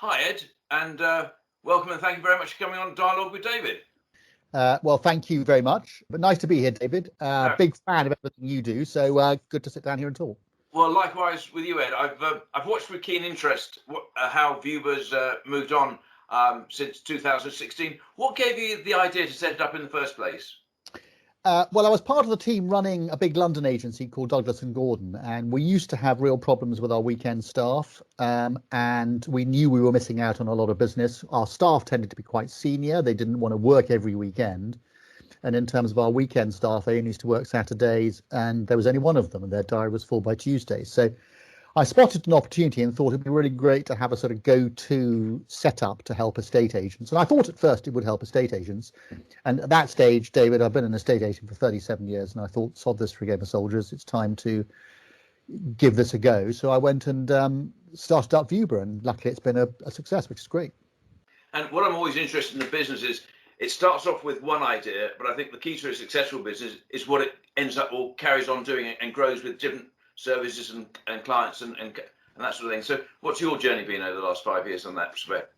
Hi, Ed, and welcome and thank you very much for coming on Dialogue with David. Well, thank you very much. But nice to be here, David. Big fan of everything you do, so good to sit down here and talk. Well, likewise with you, Ed. I've watched with keen interest how Viewber's moved on since 2016. What gave you the idea to set it up in the first place? Well, I was part of the team running a big London agency called Douglas and Gordon, and we used to have real problems with our weekend staff, and we knew we were missing out on a lot of business. Our staff tended to be quite senior; they didn't want to work every weekend. And in terms of our weekend staff, they only used to work Saturdays, and there was only one of them, and their diary was full by Tuesday. So I spotted an opportunity and thought it'd be really great to have a sort of go-to setup to help estate agents. And I thought at first it would help estate agents. And at that stage, David, I've been an estate agent for 37 years, and I thought, sod this for a game of soldiers. It's time to give this a go. So I went and started up Viewber, and luckily it's been a success, which is great. And what I'm always interested in the business is it starts off with one idea, but I think the key to a successful business is what it ends up or carries on doing and grows with different services and clients and that sort of thing. So what's your journey been over the last 5 years on that respect?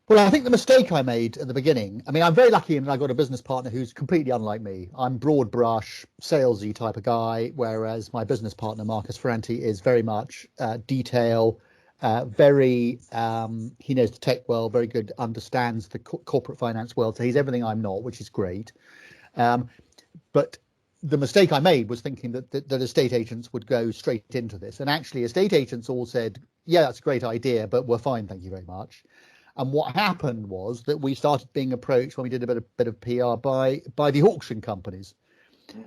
Well, I think the mistake I made at the beginning, I mean, I'm very lucky in that I got a business partner who's completely unlike me. I'm broad brush, salesy type of guy, whereas my business partner, Marcus Ferranti, is very much detail, he knows the tech world, very good, understands the corporate finance world. So he's everything I'm not, which is great. But the mistake I made was thinking that estate agents would go straight into this. And actually, estate agents all said, yeah, that's a great idea, but we're fine, thank you very much. And what happened was that we started being approached when we did a bit of PR by the auction companies.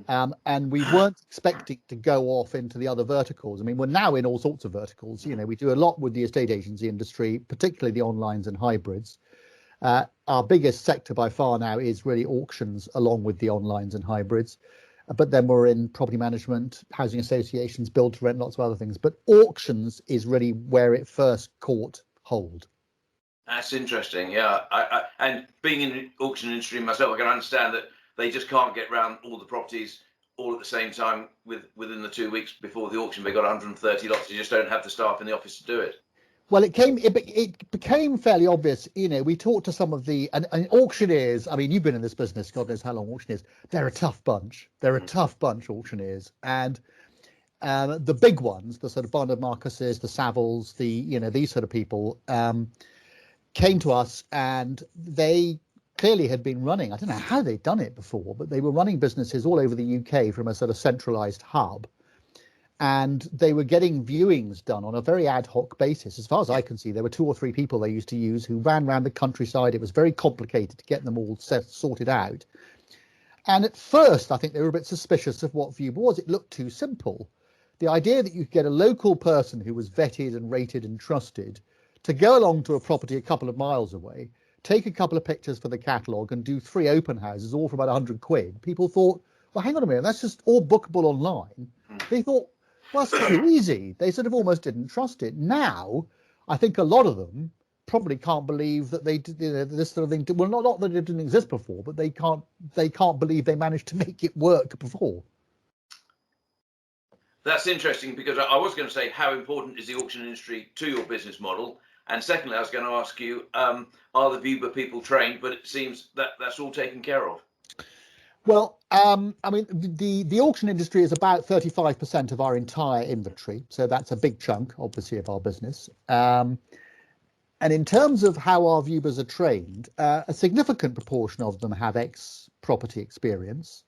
And we weren't expecting to go off into the other verticals. I mean, we're now in all sorts of verticals. You know, we do a lot with the estate agency industry, particularly the onlines and hybrids. Our biggest sector by far now is really auctions, along with the onlines and hybrids. But then we're in property management, housing associations, build to rent, lots of other things. But auctions is really where it first caught hold. That's interesting, yeah. And being in the auction industry myself, I can understand that they just can't get around all the properties all at the same time within the 2 weeks before the auction. They got 130 lots. You just don't have the staff in the office to do it. Well, it became fairly obvious. You know, we talked to some of the and auctioneers. I mean, you've been in this business, God knows how long. Auctioneers, they're a tough bunch. They're a tough bunch, auctioneers, and the big ones, the sort of Barnard Marcuses, the Savills, these sort of people came to us, and they clearly had been running. I don't know how they'd done it before, but they were running businesses all over the UK from a sort of centralised hub. And they were getting viewings done on a very ad hoc basis. As far as I can see, there were 2 or 3 people they used to use who ran around the countryside. It was very complicated to get them all sorted out. And at first, I think they were a bit suspicious of what Viewber was. It looked too simple. The idea that you could get a local person who was vetted and rated and trusted to go along to a property a couple of miles away, take a couple of pictures for the catalogue and do 3 open houses, all for about 100 quid. People thought, well, hang on a minute, that's just all bookable online. They thought, well, that's too easy. They sort of almost didn't trust it. Now, I think a lot of them probably can't believe that they did this sort of thing. Well, not that it didn't exist before, but they can't believe they managed to make it work before. That's interesting, because I was going to say, how important is the auction industry to your business model? And secondly, I was going to ask you, are the Viewber people trained? But it seems that that's all taken care of. Well, I mean, the auction industry is about 35% of our entire inventory. So that's a big chunk, obviously, of our business. And in terms of how our viewers are trained, a significant proportion of them have ex-property experience.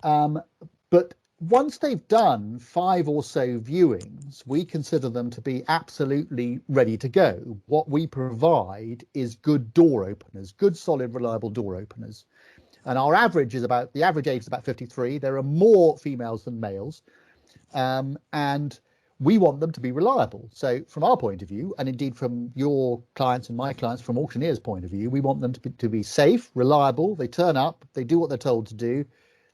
But once they've done 5 or so viewings, we consider them to be absolutely ready to go. What we provide is good door openers, good, solid, reliable door openers. And the average age is about 53. There are more females than males. And we want them to be reliable. So from our point of view, and indeed from your clients and my clients, from auctioneers' point of view, we want them to be safe, reliable. They turn up, they do what they're told to do.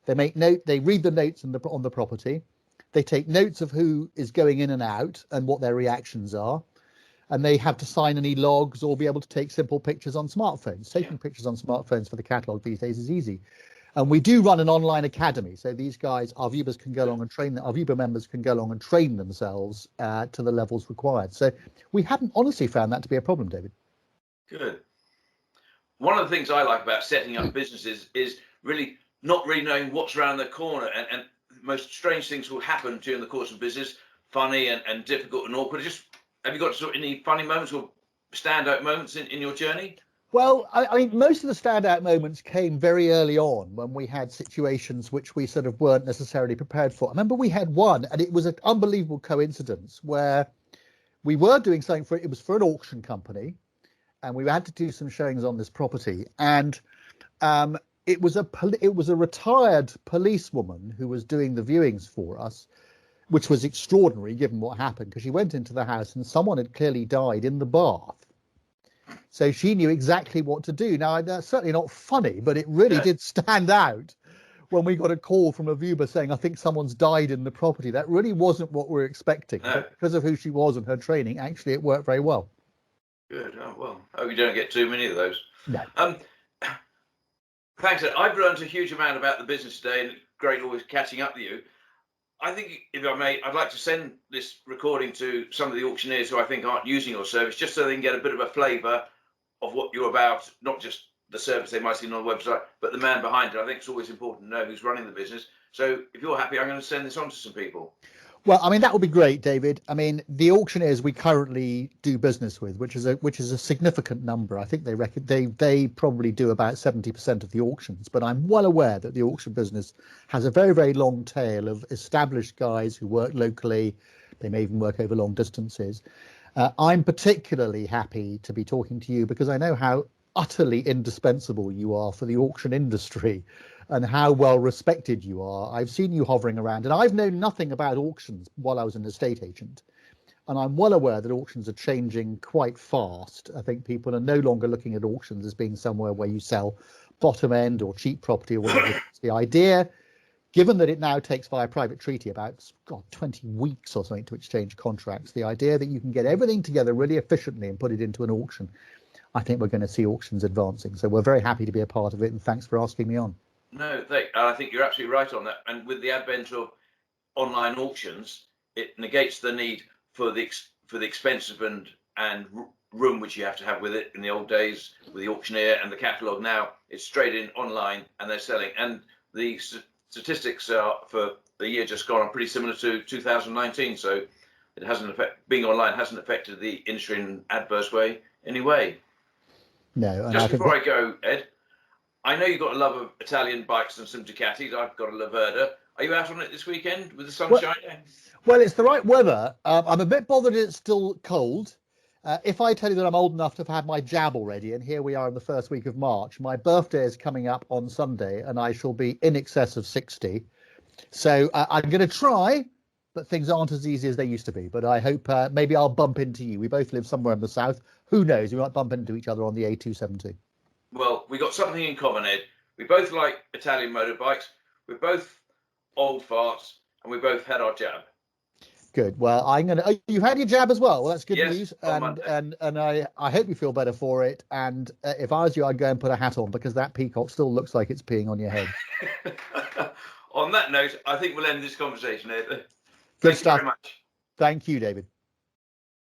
They read the notes on the property. They take notes of who is going in and out and what their reactions are. And they have to sign any logs or be able to take simple pictures on smartphones. Taking pictures on smartphones for the catalogue these days is easy. And we do run an online academy. So these guys, our viewers can go along and train, our viewer members can go along and train themselves to the levels required. So we haven't honestly found that to be a problem, David. Good. One of the things I like about setting up businesses is really not really knowing what's around the corner, and most strange things will happen during the course of business, funny and difficult and awkward. Just, have you got sort of any funny moments or standout moments in your journey? Well, I mean, most of the standout moments came very early on when we had situations which we sort of weren't necessarily prepared for. I remember we had one, and it was an unbelievable coincidence where we were doing something it was for an auction company, and we had to do some showings on this property. And it was a retired policewoman who was doing the viewings for us, which was extraordinary given what happened, because she went into the house and someone had clearly died in the bath. So she knew exactly what to do. Now, that's certainly not funny, but it really did stand out when we got a call from a viewer saying, I think someone's died in the property. That really wasn't what we were expecting. No. But because of who she was and her training, actually, it worked very well. Good. Oh, well, I hope you don't get too many of those. No. Thanks, Ed. I've learned a huge amount about the business today, and it's great always catching up with you. I think, if I may, I'd like to send this recording to some of the auctioneers who I think aren't using your service, just so they can get a bit of a flavour of what you're about, not just the service they might see on the website, but the man behind it. I think it's always important to know who's running the business. So if you're happy, I'm going to send this on to some people. Well, I mean, that would be great, David. I mean, the auctioneers we currently do business with, which is a significant number. I think they probably do about 70% of the auctions, but I'm well aware that the auction business has a very, very long tail of established guys who work locally. They may even work over long distances. I'm particularly happy to be talking to you because I know how utterly indispensable you are for the auction industry and how well respected you are. I've seen you hovering around, and I've known nothing about auctions while I was an estate agent. And I'm well aware that auctions are changing quite fast. I think people are no longer looking at auctions as being somewhere where you sell bottom end or cheap property or whatever. It's the idea, given that it now takes via private treaty about 20 weeks or something to exchange contracts, the idea that you can get everything together really efficiently and put it into an auction, I think we're going to see auctions advancing. So we're very happy to be a part of it, and thanks for asking me on. No, I think you're absolutely right on that. And with the advent of online auctions, it negates the need for the expensive and room which you have to have with it. In the old days, with the auctioneer and the catalogue, now it's straight in online and they're selling. And the statistics are for the year just gone are pretty similar to 2019. So it hasn't being online hasn't affected the industry in an adverse way anyway. No. Just before I go, Ed, I know you've got a love of Italian bikes and some Ducatis. I've got a Laverda. Are you out on it this weekend with the sunshine? Well, it's the right weather. I'm a bit bothered it's still cold. If I tell you that I'm old enough to have had my jab already, and here we are in the first week of March, my birthday is coming up on Sunday, and I shall be in excess of 60. So I'm going to try, but things aren't as easy as they used to be. But I hope maybe I'll bump into you. We both live somewhere in the south. Who knows? We might bump into each other on the A272. Well, we got something in common, Ed. We both like Italian motorbikes. We're both old farts, and we both had our jab. Good. Well, you've had your jab as well. Well, that's good news. And I hope you feel better for it. And if I was you, I'd go and put a hat on because that peacock still looks like it's peeing on your head. On that note, I think we'll end this conversation, Ed. Good stuff. Thank you very much. Thank you, David.